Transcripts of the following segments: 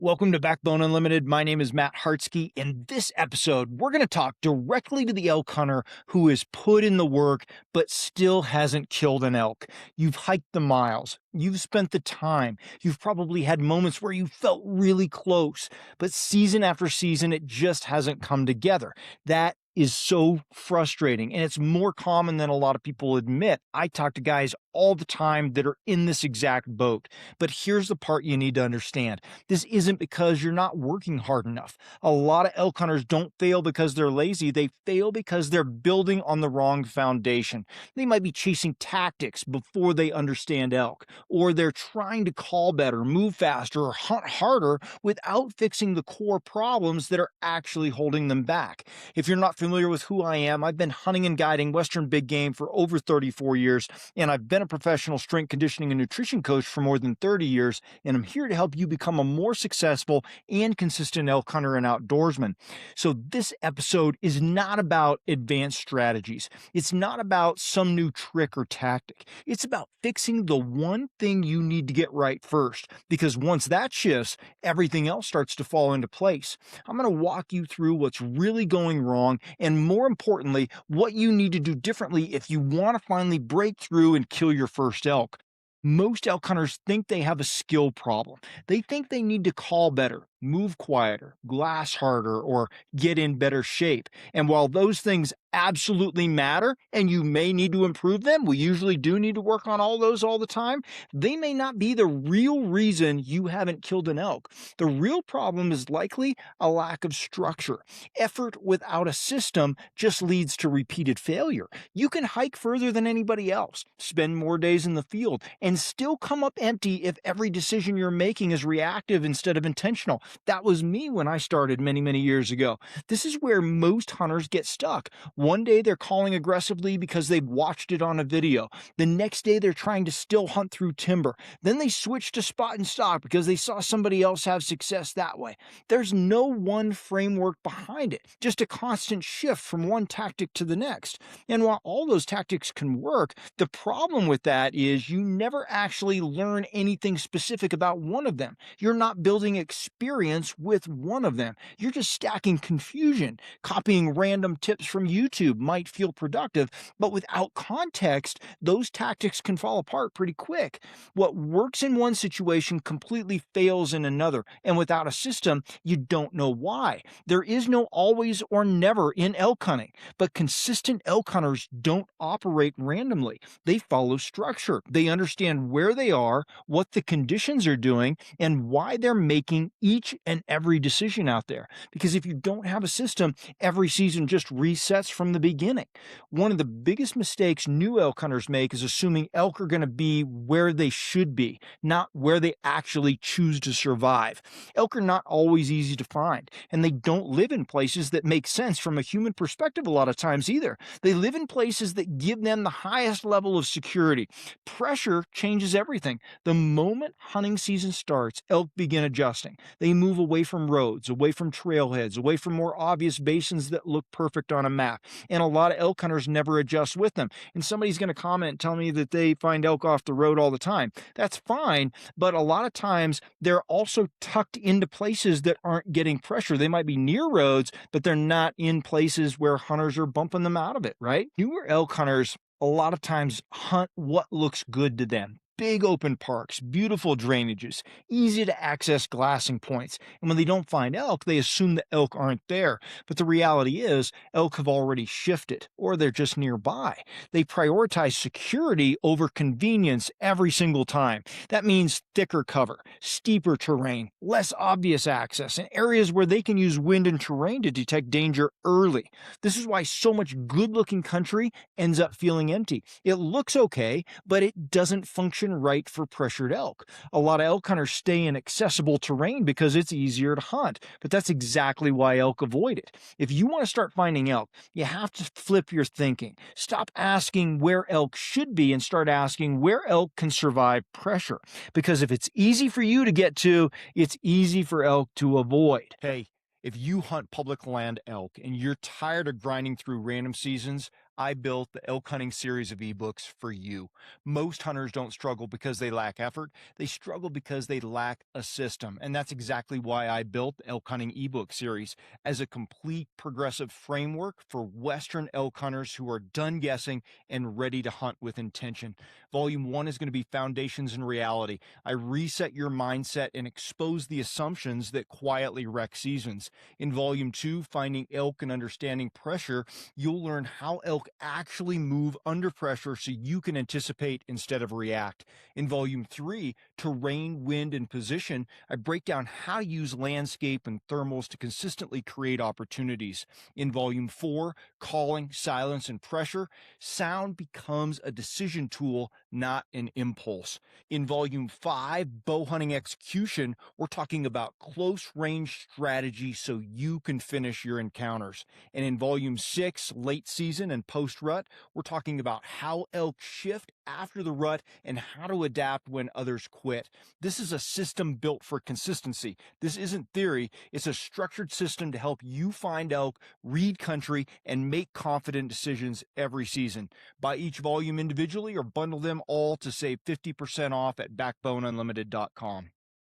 Welcome to Backbone Unlimited. My name is Matt Hartsky. In this episode, we're going to talk directly to the elk hunter who has put in the work but still hasn't killed an elk. You've hiked the miles, you've spent the time, you've probably had moments where you felt really close, but season after season, it just hasn't come together. That is so frustrating, and it's more common than a lot of people admit. I talk to guys all the time that are in this exact boat. But here's the part you need to understand. This isn't because you're not working hard enough. A lot of elk hunters don't fail because they're lazy. They fail because they're building on the wrong foundation. They might be chasing tactics before they understand elk, or they're trying to call better, move faster, or hunt harder without fixing the core problems that are actually holding them back. If you're not familiar with who I am, I've been hunting and guiding Western big game for over 34 years, and I've been a professional strength conditioning and nutrition coach for more than 30 years, and I'm here to help you become a more successful and consistent elk hunter and outdoorsman. So this episode is not about advanced strategies. It's not about some new trick or tactic. It's about fixing the one thing you need to get right first, because once that shifts, everything else starts to fall into place. I'm going to walk you through what's really going wrong, and more importantly, what you need to do differently if you want to finally break through and kill your first elk. Most elk hunters think they have a skill problem. They think they need to call better, move quieter, glass harder, or get in better shape. And while those things absolutely matter, and you may need to improve them, we usually do need to work on all those all the time, they may not be the real reason you haven't killed an elk. The real problem is likely a lack of structure. Effort without a system just leads to repeated failure. You can hike further than anybody else, spend more days in the field, and still come up empty if every decision you're making is reactive instead of intentional. That was me when I started many years ago. This is where most hunters get stuck. One day they're calling aggressively because they've watched it on a video. The next day they're trying to still hunt through timber. Then they switch to spot and stalk because they saw somebody else have success that way. There's no one framework behind it, just a constant shift from one tactic to the next. And while all those tactics can work, the problem with that is you never actually learn anything specific about one of them. You're not building experience with one of them. You're just stacking confusion. Copying random tips from YouTube might feel productive, but without context, those tactics can fall apart pretty quick. What works in one situation completely fails in another, and without a system, you don't know why. There is no always or never in elk hunting, but consistent elk hunters don't operate randomly. They follow structure. They understand where they are, what the conditions are doing, and why they're making each and every decision out there. Because if you don't have a system, every season just resets from the beginning. One of the biggest mistakes new elk hunters make is assuming elk are going to be where they should be, not where they actually choose to survive. Elk are not always easy to find, and they don't live in places that make sense from a human perspective a lot of times either. They live in places that give them the highest level of security. Pressure changes everything. The moment hunting season starts, elk begin adjusting. They move away from roads, away from trailheads, away from more obvious basins that look perfect on a map. And a lot of elk hunters never adjust with them. And somebody's going to comment and tell me that they find elk off the road all the time. That's fine, but a lot of times they're also tucked into places that aren't getting pressure. They might be near roads, but they're not in places where hunters are bumping them out of it, right? Newer elk hunters a lot of times hunt what looks good to them. Big open parks, beautiful drainages, easy to access glassing points. And when they don't find elk, they assume the elk aren't there. But the reality is, elk have already shifted, or they're just nearby. They prioritize security over convenience every single time. That means thicker cover, steeper terrain, less obvious access, and areas where they can use wind and terrain to detect danger early. This is why so much good-looking country ends up feeling empty. It looks okay, but it doesn't function right for pressured elk. A lot of elk hunters stay in accessible terrain because it's easier to hunt, but that's exactly why elk avoid it. If you want to start finding elk, you have to flip your thinking. Stop asking where elk should be and start asking where elk can survive pressure. Because if it's easy for you to get to, it's easy for elk to avoid. Hey, if you hunt public land elk and you're tired of grinding through random seasons, I built the elk hunting series of ebooks for you. Most hunters don't struggle because they lack effort. They struggle because they lack a system. And that's exactly why I built the elk hunting ebook series as a complete progressive framework for Western elk hunters who are done guessing and ready to hunt with intention. Volume 1 is going to be Foundations and Reality. I reset your mindset and expose the assumptions that quietly wreck seasons. In Volume 2, Finding Elk and Understanding Pressure, you'll learn how elk actually move under pressure so you can anticipate instead of react. In Volume 3, Terrain, Wind, and Position, I break down how to use landscape and thermals to consistently create opportunities. In Volume 4, Calling, Silence, and Pressure, sound becomes a decision tool, not an impulse. In Volume 5, Bow Hunting Execution, we're talking about close range strategy so you can finish your encounters. And in Volume 6, Late Season and Post Rut, we're talking about how elk shift after the rut and how to adapt when others quit. This is a system built for consistency. This isn't theory, it's a structured system to help you find elk, read country, and make confident decisions every season. Buy each volume individually or bundle them all to save 50% off at backboneunlimited.com.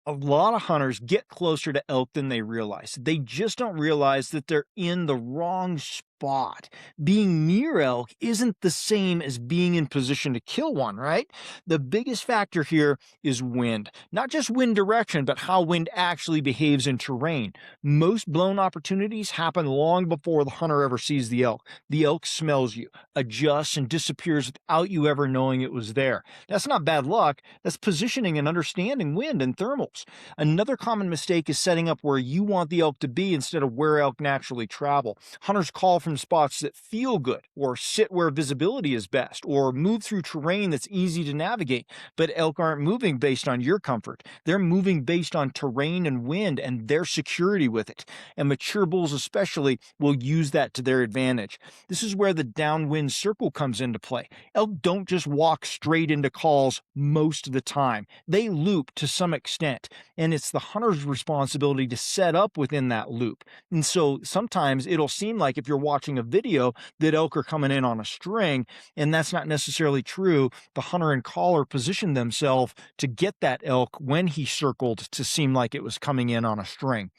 A lot of hunters get closer to elk than they realize. They just don't realize that they're in the wrong spot. Being near elk isn't the same as being in position to kill one, right? The biggest factor here is wind. Not just wind direction, but how wind actually behaves in terrain. Most blown opportunities happen long before the hunter ever sees the elk. The elk smells you, adjusts, and disappears without you ever knowing it was there. That's not bad luck. That's positioning and understanding wind and thermals. Another common mistake is setting up where you want the elk to be instead of where elk naturally travel. Hunters call from spots that feel good, or sit where visibility is best, or move through terrain that's easy to navigate. But elk aren't moving based on your comfort. They're moving based on terrain and wind and their security with it. And mature bulls especially will use that to their advantage. This is where the downwind circle comes into play. Elk don't just walk straight into calls most of the time. They loop to some extent. And it's the hunter's responsibility to set up within that loop. And so sometimes it'll seem like if you're watching a video that elk are coming in on a string, and that's not necessarily true. The hunter and caller positioned themselves to get that elk when he circled to seem like it was coming in on a string.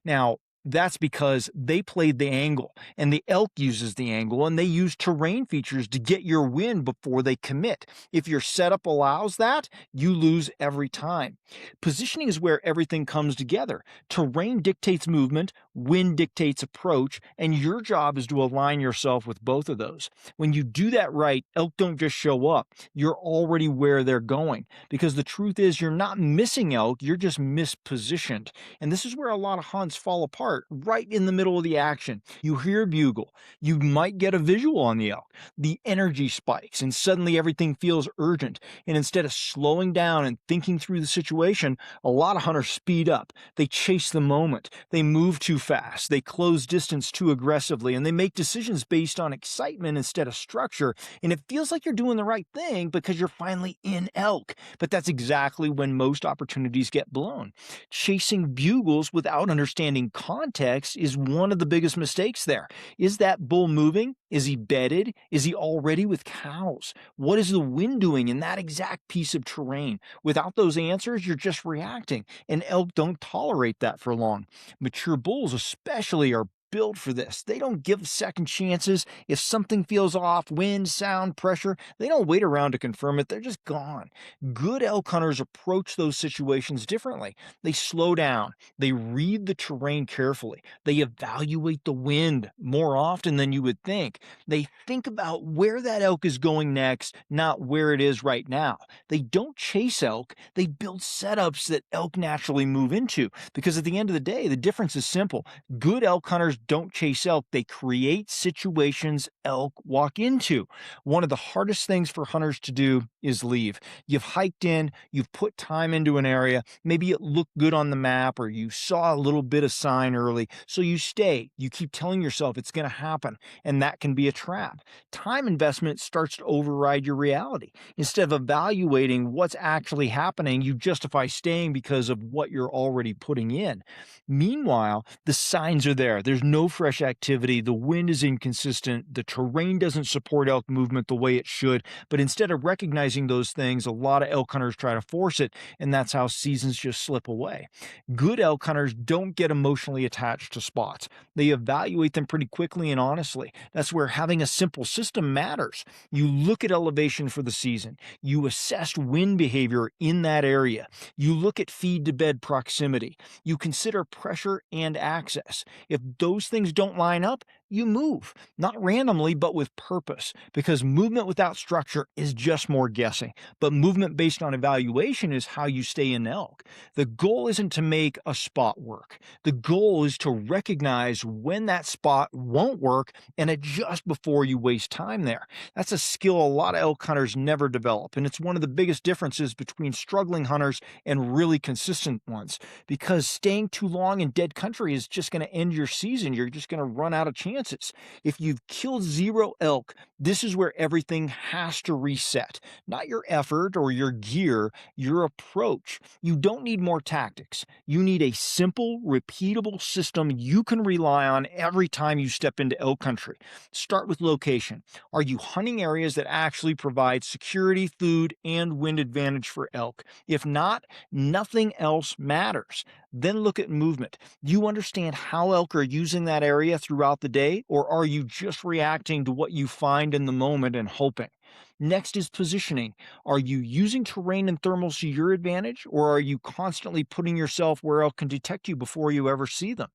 Now, that's because they played the angle, and the elk uses the angle, and they use terrain features to get your wind before they commit. If your setup allows that, you lose every time. Positioning is where everything comes together. Terrain dictates movement, wind dictates approach, and your job is to align yourself with both of those. When you do that right, elk don't just show up. You're already where they're going, because the truth is you're not missing elk, you're just mispositioned. And this is where a lot of hunts fall apart, right in the middle of the action. You hear a bugle, you might get a visual on the elk, the energy spikes, and suddenly everything feels urgent. And instead of slowing down and thinking through the situation, a lot of hunters speed up. They chase the moment. They move too fast. They close distance too aggressively, and they make decisions based on excitement instead of structure. And it feels like you're doing the right thing because you're finally in elk. But that's exactly when most opportunities get blown. Chasing bugles without understanding context is one of the biggest mistakes there. Is that bull moving? Is he bedded? Is he already with cows? What is the wind doing in that exact piece of terrain? Without those answers, you're just reacting, and elk don't tolerate that for long. Mature bulls especially are built for this. They don't give second chances. If something feels off, wind, sound, pressure, they don't wait around to confirm it. They're just gone. Good elk hunters approach those situations differently. They slow down. They read the terrain carefully. They evaluate the wind more often than you would think. They think about where that elk is going next, not where it is right now. They don't chase elk. They build setups that elk naturally move into, because at the end of the day, the difference is simple. Good elk hunters don't chase elk. They create situations elk walk into. One of the hardest things for hunters to do is leave. You've hiked in, you've put time into an area, maybe it looked good on the map, or you saw a little bit of sign early, so you stay. You keep telling yourself it's going to happen, and that can be a trap. Time investment starts to override your reality. Instead of evaluating what's actually happening, you justify staying because of what you're already putting in. Meanwhile, the signs are there. There's no fresh activity, the wind is inconsistent, the terrain doesn't support elk movement the way it should. But instead of recognizing those things, a lot of elk hunters try to force it, and that's how seasons just slip away. Good elk hunters don't get emotionally attached to spots. They evaluate them pretty quickly and honestly. That's where having a simple system matters. You look at elevation for the season, you assess wind behavior in that area, you look at feed to bed proximity, you consider pressure and access. If those things don't line up, you move, not randomly, but with purpose, because movement without structure is just more guessing. But movement based on evaluation is how you stay in elk. The goal isn't to make a spot work. The goal is to recognize when that spot won't work and adjust before you waste time there. That's a skill a lot of elk hunters never develop, and it's one of the biggest differences between struggling hunters and really consistent ones, because staying too long in dead country is just going to end your season. You're just going to run out of chances. If you've killed 0 elk, this is where everything has to reset. Not your effort or your gear, your approach. You don't need more tactics. You need a simple, repeatable system you can rely on every time you step into elk country. Start with location. Are you hunting areas that actually provide security, food, and wind advantage for elk? If not, nothing else matters. Then look at movement. Do you understand how elk are using that area throughout the day, or are you just reacting to what you find in the moment and hoping? Next is positioning. Are you using terrain and thermals to your advantage, or are you constantly putting yourself where elk can detect you before you ever see them?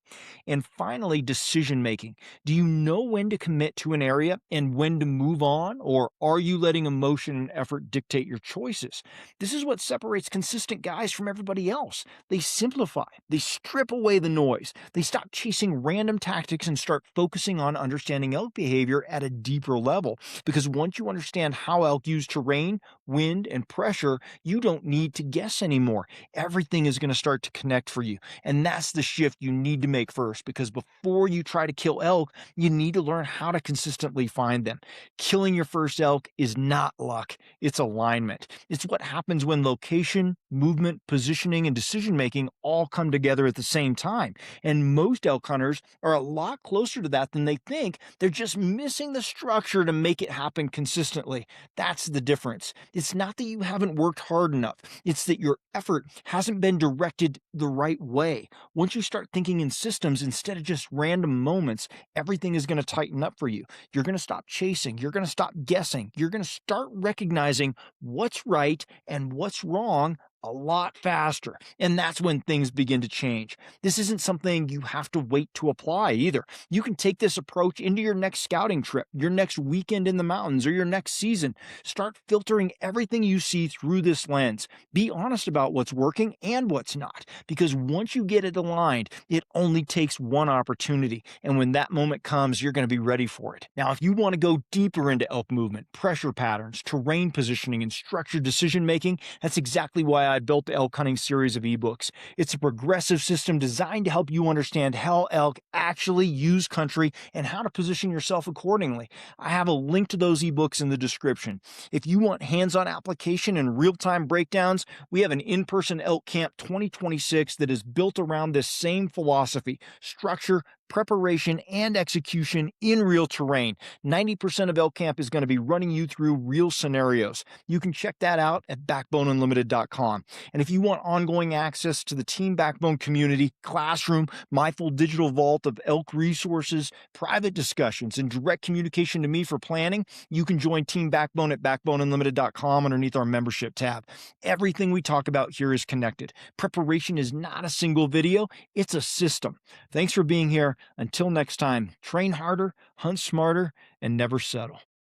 And finally, decision making. Do you know when to commit to an area and when to move on, or are you letting emotion and effort dictate your choices? This is what separates consistent guys from everybody else. They simplify, they strip away the noise, they stop chasing random tactics and start focusing on understanding elk behavior at a deeper level. Because once you understand how elk use terrain, wind, and pressure, you don't need to guess anymore. Everything is going to start to connect for you. And that's the shift you need to make first, because before you try to kill elk, you need to learn how to consistently find them. Killing your first elk is not luck, it's alignment. It's what happens when location, movement, positioning, and decision making all come together at the same time. And most elk hunters are a lot closer to that than they think. They're just missing the structure to make it happen consistently. That's the difference. It's not that you haven't worked hard enough, it's that your effort hasn't been directed the right way. Once you start thinking in systems instead of just random moments, everything is going to tighten up for you. You're going to stop chasing, you're going to stop guessing, you're going to start recognizing what's right and what's wrong a lot faster. And that's when things begin to change. This isn't something you have to wait to apply either. You can take this approach into your next scouting trip, your next weekend in the mountains, or your next season. Start filtering everything you see through this lens. Be honest about what's working and what's not, because once you get it aligned, it only takes one opportunity. And when that moment comes, you're going to be ready for it. Now, if you want to go deeper into elk movement, pressure patterns, terrain positioning, and structured decision making, that's exactly why I built the elk hunting series of ebooks. It's a progressive system designed to help you understand how elk actually use country and how to position yourself accordingly. I have a link to those ebooks in the description. If you want hands-on application and real-time breakdowns, we have an in-person Elk Camp 2026 that is built around this same philosophy: structure, preparation, and execution in real terrain. 90% of Elk Camp is going to be running you through real scenarios. You can check that out at backboneunlimited.com. And if you want ongoing access to the Team Backbone community, classroom, my full digital vault of elk resources, private discussions, and direct communication to me for planning, you can join Team Backbone at backboneunlimited.com underneath our membership tab. Everything we talk about here is connected. Preparation is not a single video, it's a system. Thanks for being here. Until next time, train harder, hunt smarter, and never settle.